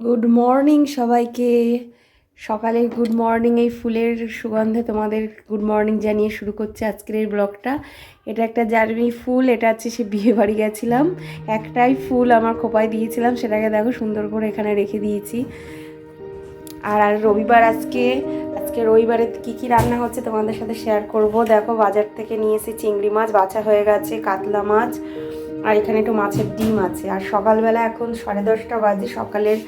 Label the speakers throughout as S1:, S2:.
S1: Good morning সবাইকে। সকালে good morning, এই ফুলের সুগন্ধে তোমাদের গুড মর্নিং জানিয়ে শুরু করছে আজকের এই ব্লগটা। এটা একটা জার্নি ফুল, এটা হচ্ছে সে বিয়ে বাড়ি গেছিলাম, একটাই ফুল আমার খোপায় দিয়েছিলাম, সেটাকে দেখো সুন্দর করে এখানে রেখে দিয়েছি। আর আর রবিবার আজকে আজকে রবিবারে কী কী রান্না হচ্ছে তোমাদের সাথে শেয়ার করব। দেখো বাজার থেকে নিয়ে এসে চিংড়ি মাছ বাছা হয়ে গেছে, কাতলা মাছ, আর এখানে একটু মাছের ডিম আছে। আর সকালবেলা এখন 10:30 বাজে, সকালের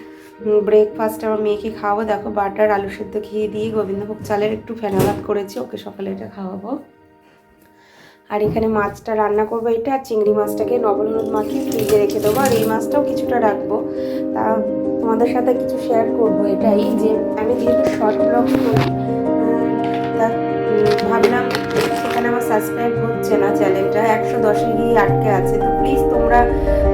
S1: ব্রেকফাস্ট আমার মেয়েকে খাওয়াবো। দেখো বাটার আলু সেদ্ধ খেয়ে দিয়ে গোবিন্দভোগ চালের একটু ফেনা ভাত করেছি, ওকে সকালে এটা খাওয়াবো। আর এখানে মাছটা রান্না করবো, এটা আর চিংড়ি মাছটাকে লবণ হলুদ মাখিয়ে ফ্রিজে রেখে দেবো, আর এই মাছটাও কিছুটা রাখবো। তা তোমাদের সাথে কিছু শেয়ার করবো, এটাই যে আমি যেহেতু শর্ট ব্লগ করি, তা ভাবলাম সেখানে আমার সাবস্ক্রাইব হচ্ছে না, চ্যানেলটা 110-এ গিয়ে আটকে আছে। তো প্লিজ তোমরা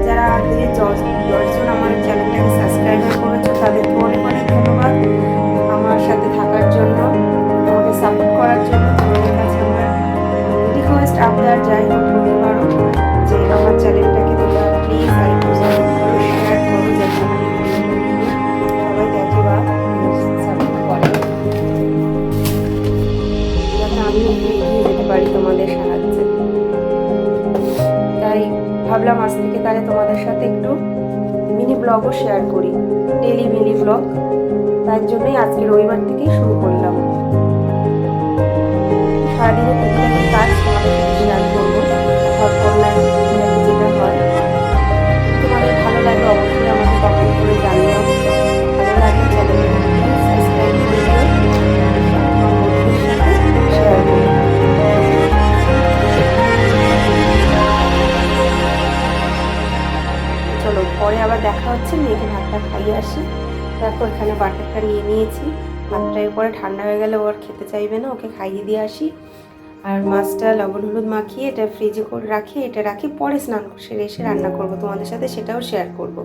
S1: যারা আগে 10জন আমার চ্যানেলটাকে সাবস্ক্রাইব করেছো তাদেরকে অনেক অনেক ধন্যবাদ আমার সাথে থাকার জন্য, আমাকে সাপোর্ট করার জন্য। তোমাদের কাছে আমার রিকোয়েস্ট, আবদার যাই হোক বলতে পারো, যে আমার চ্যানেলটাকে তোমরা প্লিজ আর একটু সাপোর্ট করো, শেয়ার করো, যাতে আমার এই ভিডিওগুলো সবাই দেখে বা সাপোর্ট করে, যাতে আমি একটু এগিয়ে যেতে পারি তোমাদের সাহায্যে। তাই ভাবলাম আজ থেকে তাহলে তোমাদের সাথে একটু মিনি ব্লগও শেয়ার করি, ডেলি মিনি ব্লগ। তার জন্যই আজকে রবিবার থেকেই শুরু করলাম। সারাদিনে টুকিটাকি কাজ তোমাদের সাথে শেয়ার করবো, ঘর কন্যায় টুকিটাকি যেটা হয়। তোমাদের ভালো লাগে অবশ্যই আমাকে কমেন্ট করে জানিও, ভালো লাগলে চ্যানেলটাকে প্লিজ সাবস্ক্রাইব করে দিও, তোমার বন্ধুদের সাথে শেয়ার করো। চলো পরে আবার দেখা হচ্ছে, মেয়েকে ভাতটা খাইয়ে আসি। দেখো এখানে বাটারটা নিয়ে নিয়েছি, ভাতটা এরপরে ঠান্ডা হয়ে গেলে ও আর খেতে চাইবে না, ওকে খাইয়ে দিয়ে আসি। আর মাছটা লবণ হলুদ মাখিয়ে এটা ফ্রিজে করে রাখি, এটা রাখি, পরে স্নান সেরে এসে রান্না করব তোমাদের সাথে, সেটাও শেয়ার করব।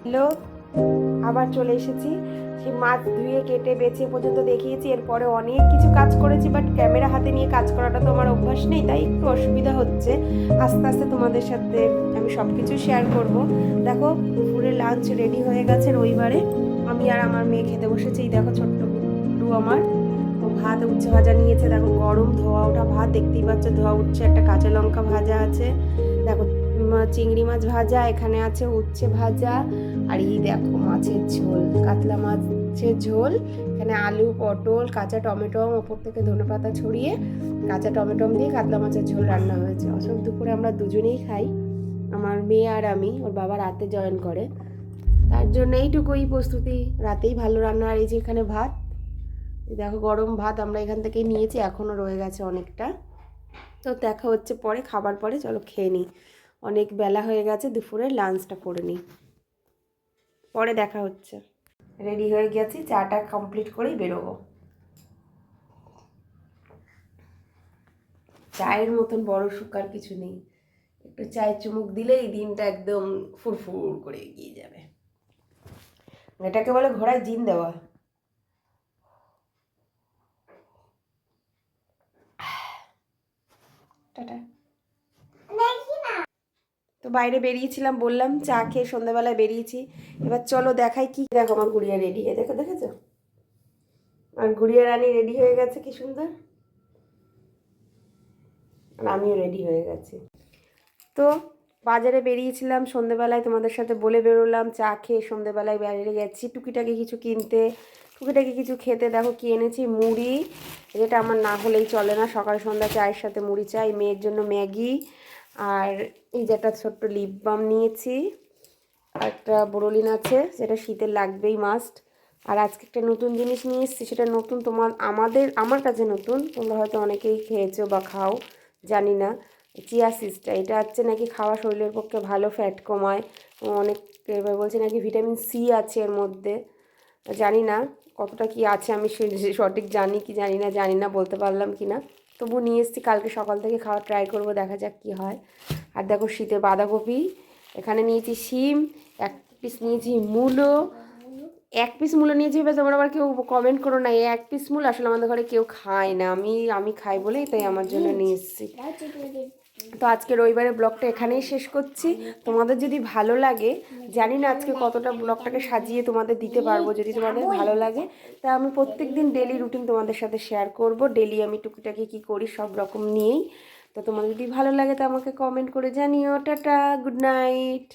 S1: হ্যালো, আবার চলে এসেছি। সেই মাছ ধুয়ে কেটে বেছে পর্যন্ত দেখিয়েছি, এরপরে অনেক কিছু কাজ করেছি, বাট ক্যামেরা হাতে নিয়ে কাজ করাটা তো আমার অভ্যাস নেই, তাই একটু অসুবিধা হচ্ছে। আস্তে আস্তে তোমাদের সাথে আমি সব কিছু শেয়ার করব। দেখো দুপুরে লাঞ্চ রেডি হয়ে গেছে রবিবারে, আমি আর আমার মেয়ে খেতে বসেছি। এই দেখো ছোট্ট গুড্ডু আমার, ও ভাত উচ্ছে ভাজা নিয়েছে, দেখো গরম ধোয়া ওঠা ভাত, দেখতেই পাচ্ছ ধোয়া উঠছে, একটা কাঁচা লঙ্কা ভাজা আছে, দেখো চিংড়ি মাছ ভাজা, এখানে আছে উচ্ছে ভাজা, আর এই দেখো মাছের ঝোল, কাতলা মাছের ঝোল, এখানে আলু পটল কাঁচা টমেটো ওপর থেকে ধনেপাতা ছড়িয়ে কাঁচা টমেটো দিয়ে কাতলা মাছের ঝোল রান্না হয়েছে। অসব দুপুরে আমরা দুজনেই খাই, আমার মেয়ে আর আমি, ওর বাবা রাতে জয়েন করে, তার জন্য এইটুকুই প্রস্তুতি, রাতেই ভালো রান্না। আর এই যে এখানে ভাত, দেখো গরম ভাত আমরা এখান থেকেই নিয়েছি, এখনও রয়ে গেছে অনেকটা। তো দেখা হচ্ছে পরে, খাবার পরে চলো খেয়ে নিই, অনেক বেলা হয়ে গেছে, দুপুরের লাঞ্চটা করে নিই, পরে দেখা হচ্ছে। রেডি হয়ে গেছি, চাটা কমপ্লিট করেই বেরোবো। চায়ের মতন বড় সুখ আর কিছু নেই, একটু চায়ের চুমুক দিলেই দিনটা একদম ফুরফুর করে এগিয়ে যাবে। এটাকে বলে ঘোড়ায় জিন দেওয়া। টাটা। তো বাইরে বেরিয়েছিলাম, বললাম চা খেয়ে সন্ধ্যাবেলায় বেরিয়েছি, এবার চলো দেখাই কি। দেখো আমার গুড়িয়া রেডি হয়ে, দেখো দেখেছো, আর গুড়িয়া রানী রেডি হয়ে গেছে কি সুন্দর, আর আমিও রেডি হয়ে গেছি। তো বাজারে বেরিয়েছিলাম সন্ধ্যেবেলায়, তোমাদের সাথে বলে বেরোলাম, চা খেয়ে সন্ধ্যেবেলায় বাইরে গেছি টুকিটাকি কিছু কিনতে, টুকিটাকি কিছু খেতে। দেখো কি এনেছি, মুড়ি, যেটা আমার না হলেই চলে না, সকাল সন্ধ্যা চায়ের সাথে মুড়ি চাই, মেয়ের জন্য ম্যাগি, আর এই যে একটা ছোট্ট লিপ বাম নিয়েছি, আর একটা বোরোলিন আছে, যেটা শীতের লাগবেই মাস্ট। আর আজকে একটা নতুন জিনিস নিয়ে এসেছি, সেটা নতুন, আমার কাছে নতুন, তোমরা হয়তো অনেকেই খেয়েছো বা খাও জানি না। চিয়া সিডসটা, এটা হচ্ছে নাকি খাওয়া শরীরের পক্ষে ভালো, ফ্যাট কমায়, অনেক এবার বলছে নাকি ভিটামিন সি আছে এর মধ্যে, জানি না কতটা কি আছে, আমি সঠিক জানি না বলতে পারলাম কি না, তবু নিয়ে এসেছি, কালকে সকাল থেকে খাওয়া ট্রাই করব, দেখা যাক কী হয়। আর দেখো শীতে বাঁধাকপি, এখানে নিয়েছি শিম, এক পিস নিয়েছি মূলো, এক পিস মূলো নিয়েছি ভেবে তোমরা আবার কেউ কমেন্ট করো না, এই এক পিস মূলো আসলে আমাদের ঘরে কেউ খায় না, আমি খাই বলেই তাই আমার জন্য নিয়ে এসেছি। তো আজকে রবিবারের ব্লগটা এখানেই শেষ করছি। তোমাদের যদি ভালো লাগে, জানি না আজকে কতটা ব্লগটাকে সাজিয়ে তোমাদের দিতে পারবো, যদি তোমাদের ভালো লাগে তা আমি প্রত্যেক দিন ডেলি রুটিন তোমাদের সাথে শেয়ার করব। ডেলি আমি টুকিটাকি কী করি সব রকম নিয়েই। তো তোমাদের যদি ভালো লাগে তো আমাকে কমেন্ট করে জানিও। Tata, good night.